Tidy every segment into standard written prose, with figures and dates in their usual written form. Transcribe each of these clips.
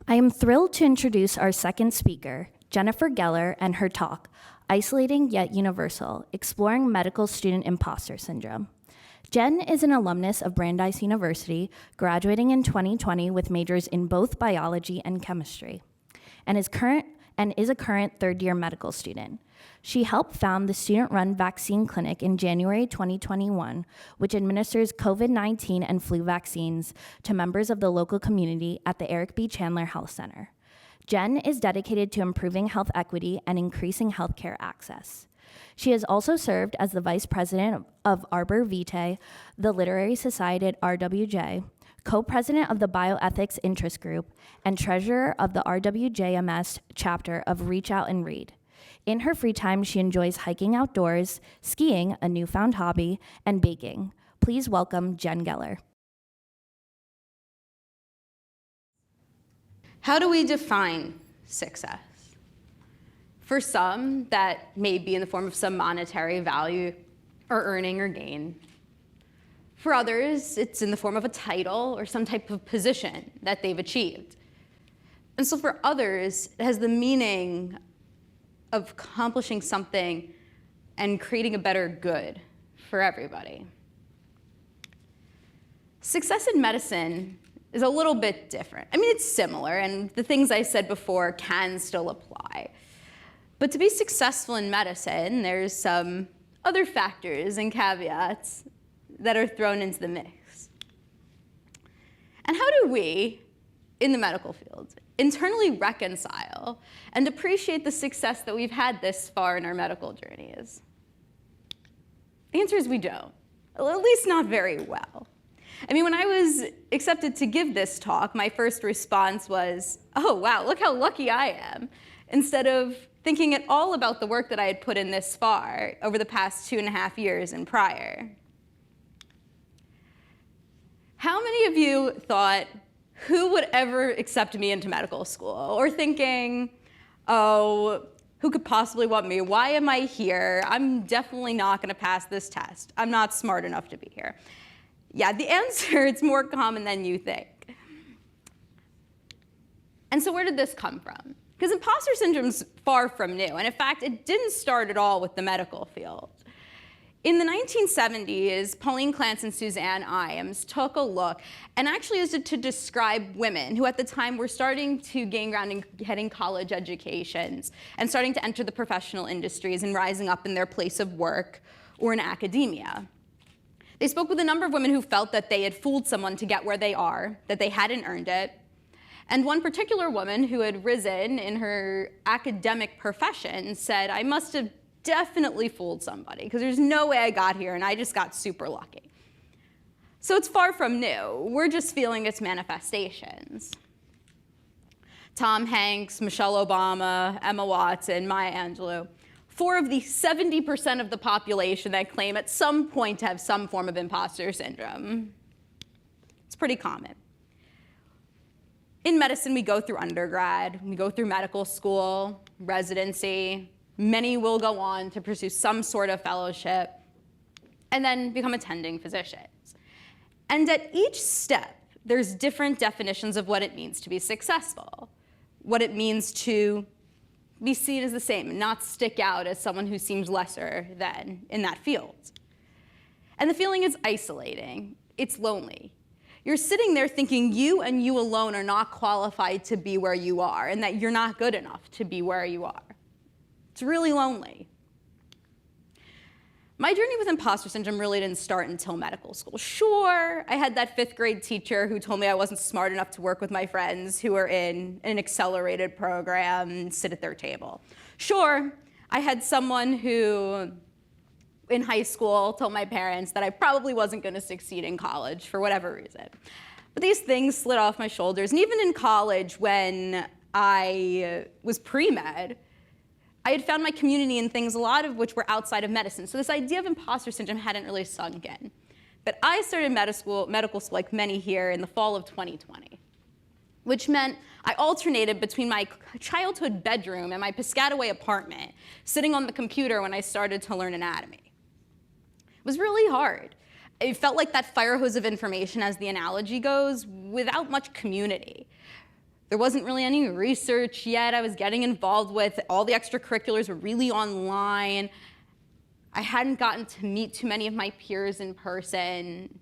I am thrilled to introduce our second speaker, Jennifer Geller, and her talk, Isolating Yet Universal, Exploring Medical Student Imposter Syndrome. Jen is an alumnus of Brandeis University, graduating in 2020 with majors in both biology and chemistry, and is a current third-year medical student. She helped found the student-run vaccine clinic in January 2021, which administers COVID-19 and flu vaccines to members of the local community at the Eric B. Chandler Health Center. Jen is dedicated to improving health equity and increasing healthcare access. She has also served as the vice president of Arbor Vitae, the Literary Society at RWJ, co-president of the Bioethics Interest Group, and treasurer of the RWJMS chapter of Reach Out and Read. In her free time, she enjoys hiking outdoors, skiing, a newfound hobby, and baking. Please welcome Jen Geller. How do we define success? For some, that may be in the form of some monetary value or earning or gain. For others, it's in the form of a title or some type of position that they've achieved. And so for others, it has the meaning of accomplishing something and creating a better good for everybody. Success in medicine is a little bit different. I mean, it's similar, and the things I said before can still apply. But to be successful in medicine, there's some other factors and caveats that are thrown into the mix. And how do we, in the medical field, internally reconcile and appreciate the success that we've had this far in our medical journeys? The answer is we don't, at least not very well. I mean, when I was accepted to give this talk, my first response was, oh, wow, look how lucky I am, instead of thinking at all about the work that I had put in this far over the past 2.5 years and prior. How many of you thought, who would ever accept me into medical school? Or thinking, oh, who could possibly want me? Why am I here? I'm definitely not going to pass this test. I'm not smart enough to be here. Yeah, the answer, it's more common than you think. And so where did this come from? Because imposter syndrome's far from new. And in fact, it didn't start at all with the medical field. In the 1970s, Pauline Clance and Suzanne Imes took a look and actually used it to describe women who at the time were starting to gain ground in getting college educations and starting to enter the professional industries and rising up in their place of work or in academia. They spoke with a number of women who felt that they had fooled someone to get where they are, that they hadn't earned it. And one particular woman who had risen in her academic profession said, I must have definitely fooled somebody, because there's no way I got here and I just got super lucky. So it's far from new. We're just feeling its manifestations. Tom Hanks, Michelle Obama, Emma Watson, Maya Angelou, 4 of the 70% of the population that claim at some point to have some form of imposter syndrome. It's pretty common. In medicine, we go through undergrad, we go through medical school, residency. Many will go on to pursue some sort of fellowship and then become attending physicians. And at each step, there's different definitions of what it means to be successful, what it means to be seen as the same and not stick out as someone who seems lesser than in that field. And the feeling is isolating. It's lonely. You're sitting there thinking you and you alone are not qualified to be where you are and that you're not good enough to be where you are. It's really lonely. My journey with imposter syndrome really didn't start until medical school. Sure, I had that 5th grade teacher who told me I wasn't smart enough to work with my friends who were in an accelerated program and sit at their table. Sure, I had someone who in high school told my parents that I probably wasn't going to succeed in college for whatever reason. But these things slid off my shoulders. And even in college, when I was pre-med, I had found my community in things, a lot of which were outside of medicine. So this idea of imposter syndrome hadn't really sunk in. But I started medical school, like many here, in the fall of 2020, which meant I alternated between my childhood bedroom and my Piscataway apartment, sitting on the computer when I started to learn anatomy. It was really hard. It felt like that fire hose of information, as the analogy goes, without much community. There wasn't really any research yet I was getting involved with. All the extracurriculars were really online. I hadn't gotten to meet too many of my peers in person.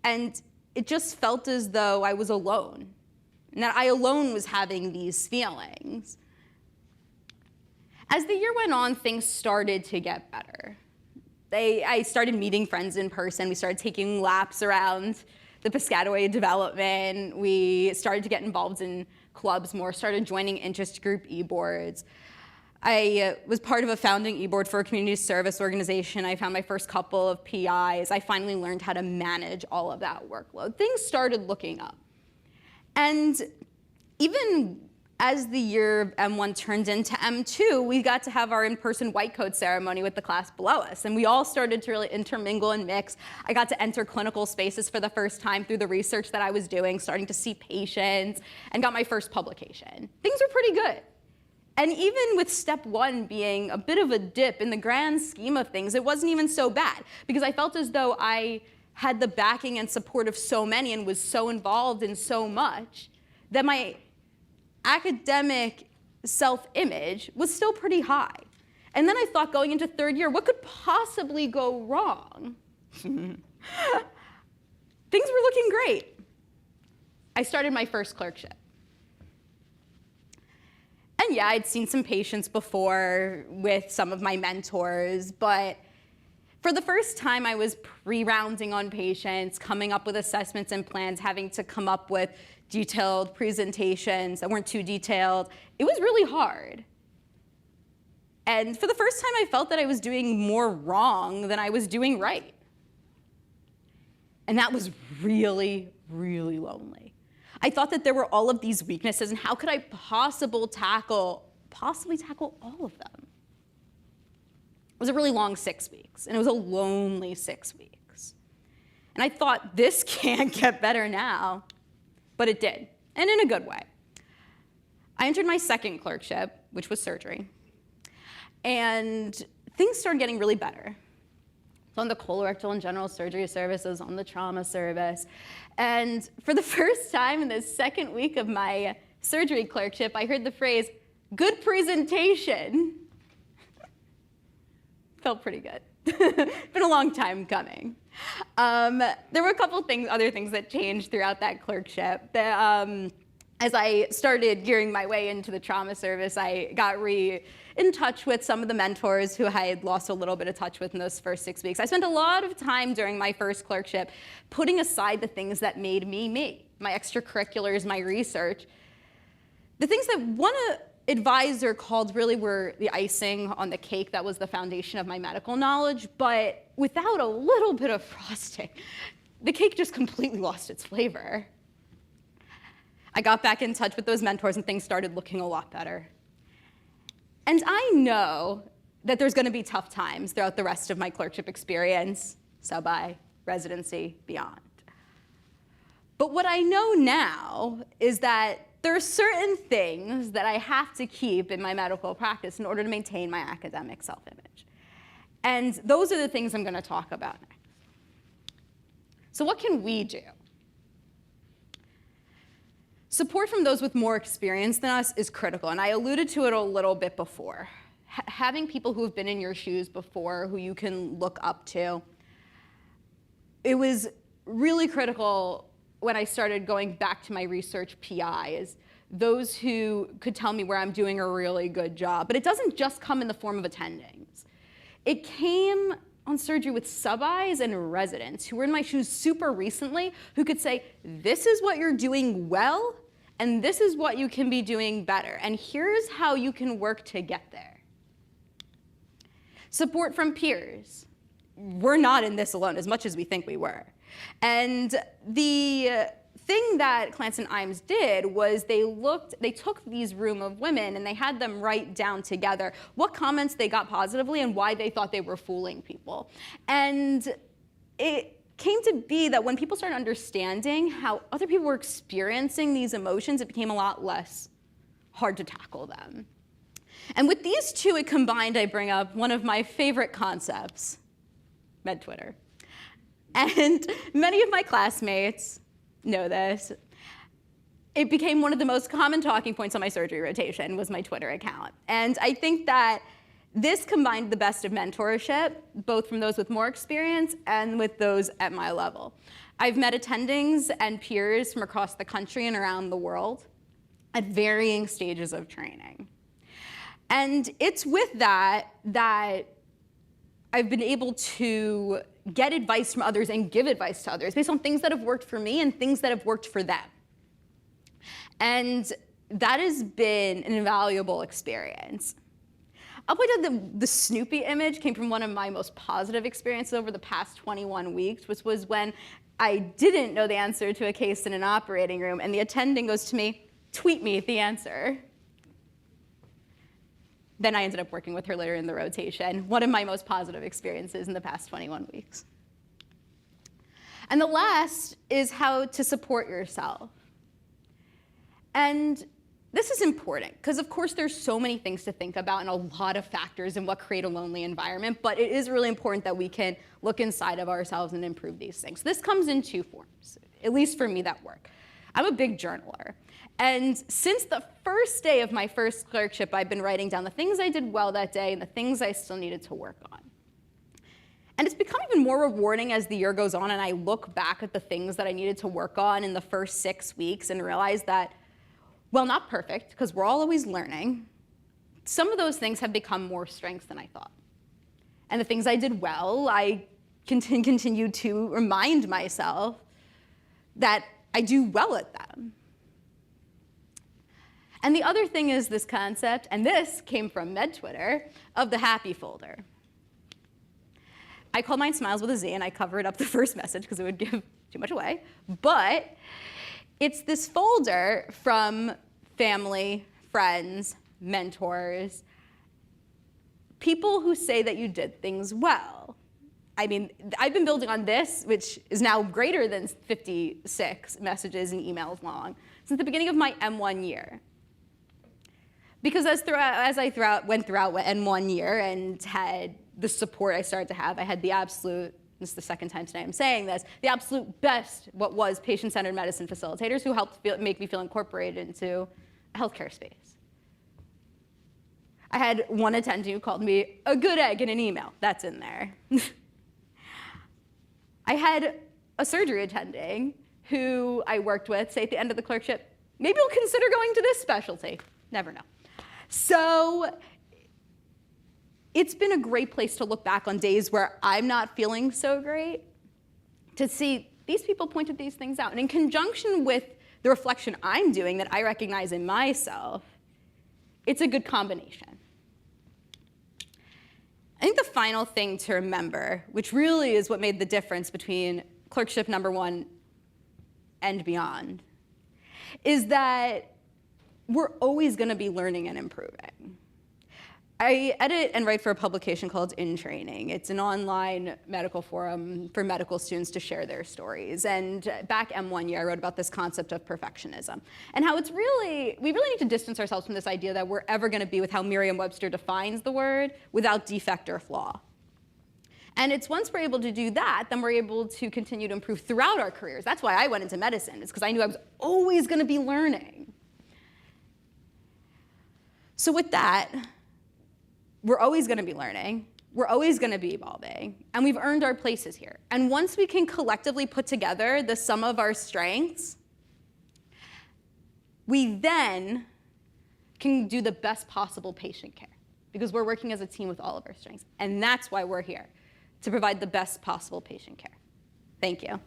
And it just felt as though I was alone, and that I alone was having these feelings. As the year went on, things started to get better. I started meeting friends in person. We started taking laps around the Piscataway development. We started to get involved in clubs more, started joining interest group e-boards. I was part of a founding e-board for a community service organization. I found my first couple of PIs. I finally learned how to manage all of that workload. Things started looking up. And even as the year of M1 turned into M2, we got to have our in-person white coat ceremony with the class below us. And we all started to really intermingle and mix. I got to enter clinical spaces for the first time through the research that I was doing, starting to see patients, and got my first publication. Things were pretty good. And even with step one being a bit of a dip in the grand scheme of things, it wasn't even so bad, because I felt as though I had the backing and support of so many and was so involved in so much that my academic self-image was still pretty high. And then I thought, going into third year, what could possibly go wrong? Things were looking great. I started my first clerkship. And yeah, I'd seen some patients before with some of my mentors, but for the first time, I was pre-rounding on patients, coming up with assessments and plans, having to come up with detailed presentations that weren't too detailed. It was really hard. And for the first time, I felt that I was doing more wrong than I was doing right. And that was really, really lonely. I thought that there were all of these weaknesses, and how could I possibly tackle all of them? It was a really long 6 weeks, and it was a lonely 6 weeks. And I thought, this can't get better now. But it did, and in a good way. I entered my second clerkship, which was surgery, and things started getting really better. I was on the colorectal and general surgery services, on the trauma service, and for the first time in the second week of my surgery clerkship, I heard the phrase, "good presentation." Felt pretty good. Been a long time coming. There were a couple other things that changed throughout that clerkship. As I started gearing my way into the trauma service, I got in touch with some of the mentors who I had lost a little bit of touch with in those first 6 weeks. I spent a lot of time during my first clerkship putting aside the things that made me me, my extracurriculars, my research. The things that one advisor called really were the icing on the cake that was the foundation of my medical knowledge, but without a little bit of frosting, the cake just completely lost its flavor. I got back in touch with those mentors and things started looking a lot better. And I know that there's going to be tough times throughout the rest of my clerkship experience, sub-I, residency, beyond. But what I know now is that there are certain things that I have to keep in my medical practice in order to maintain my academic self-image. And those are the things I'm going to talk about next. So what can we do? Support from those with more experience than us is critical, and I alluded to it a little bit before. Having people who have been in your shoes before, who you can look up to, it was really critical when I started going back to my research PIs, those who could tell me where I'm doing a really good job. But it doesn't just come in the form of attendings. It came on surgery with sub-Is and residents who were in my shoes super recently, who could say, this is what you're doing well, and this is what you can be doing better, and here's how you can work to get there. Support from peers. We're not in this alone, as much as we think we were. And the thing that Clance and Imes did was they took these room of women and they had them write down together what comments they got positively and why they thought they were fooling people. And it came to be that when people started understanding how other people were experiencing these emotions, it became a lot less hard to tackle them. And with these two, it combined, I bring up one of my favorite concepts, med Twitter. And many of my classmates know this. it became one of the most common talking points on my surgery rotation was my Twitter account. And I think that this combined the best of mentorship, both from those with more experience and with those at my level. I've met attendings and peers from across the country and around the world at varying stages of training. And it's with that I've been able to get advice from others and give advice to others based on things that have worked for me and things that have worked for them. And that has been an invaluable experience. I'll point out the Snoopy image came from one of my most positive experiences over the past 21 weeks, which was when I didn't know the answer to a case in an operating room, and the attending goes to me, "Tweet me the answer." Then I ended up working with her later in the rotation. One of my most positive experiences in the past 21 weeks. And the last is how to support yourself. And this is important, because of course there's so many things to think about and a lot of factors in what create a lonely environment, but it is really important that we can look inside of ourselves and improve these things. This comes in two forms, at least for me that work. I'm a big journaler. And since the first day of my first clerkship, I've been writing down the things I did well that day and the things I still needed to work on. And it's become even more rewarding as the year goes on and I look back at the things that I needed to work on in the first 6 weeks and realize that, well, not perfect, because we're all always learning, some of those things have become more strengths than I thought. And the things I did well, I continue to remind myself that I do well at them. And the other thing is this concept, and this came from MedTwitter, of the happy folder. I call mine Smiles with a Z, and I covered up the first message because it would give too much away. But it's this folder from family, friends, mentors, people who say that you did things well. I mean, I've been building on this, which is now greater than 56 messages and emails long, since the beginning of my M1 year. Because as I went throughout N1 year and had the support I started to have, I had the absolute, this is the second time today I'm saying this, the absolute best what was patient-centered medicine facilitators who helped make me feel incorporated into a healthcare space. I had one attendee who called me a good egg in an email. That's in there. I had a surgery attending who I worked with say at the end of the clerkship, maybe we'll consider going to this specialty. Never know. So it's been a great place to look back on days where I'm not feeling so great, to see these people pointed these things out. And in conjunction with the reflection I'm doing that I recognize in myself, it's a good combination. I think the final thing to remember, which really is what made the difference between clerkship #1 and beyond, is that we're always going to be learning and improving. I edit and write for a publication called In Training. It's an online medical forum for medical students to share their stories. And back M1 year, I wrote about this concept of perfectionism and how we really need to distance ourselves from this idea that we're ever going to be with how Merriam-Webster defines the word without defect or flaw. And it's once we're able to do that, then we're able to continue to improve throughout our careers. That's why I went into medicine, is because I knew I was always going to be learning. So with that, we're always going to be learning, we're always going to be evolving, and we've earned our places here. And once we can collectively put together the sum of our strengths, we then can do the best possible patient care, because we're working as a team with all of our strengths. And that's why we're here, to provide the best possible patient care. Thank you.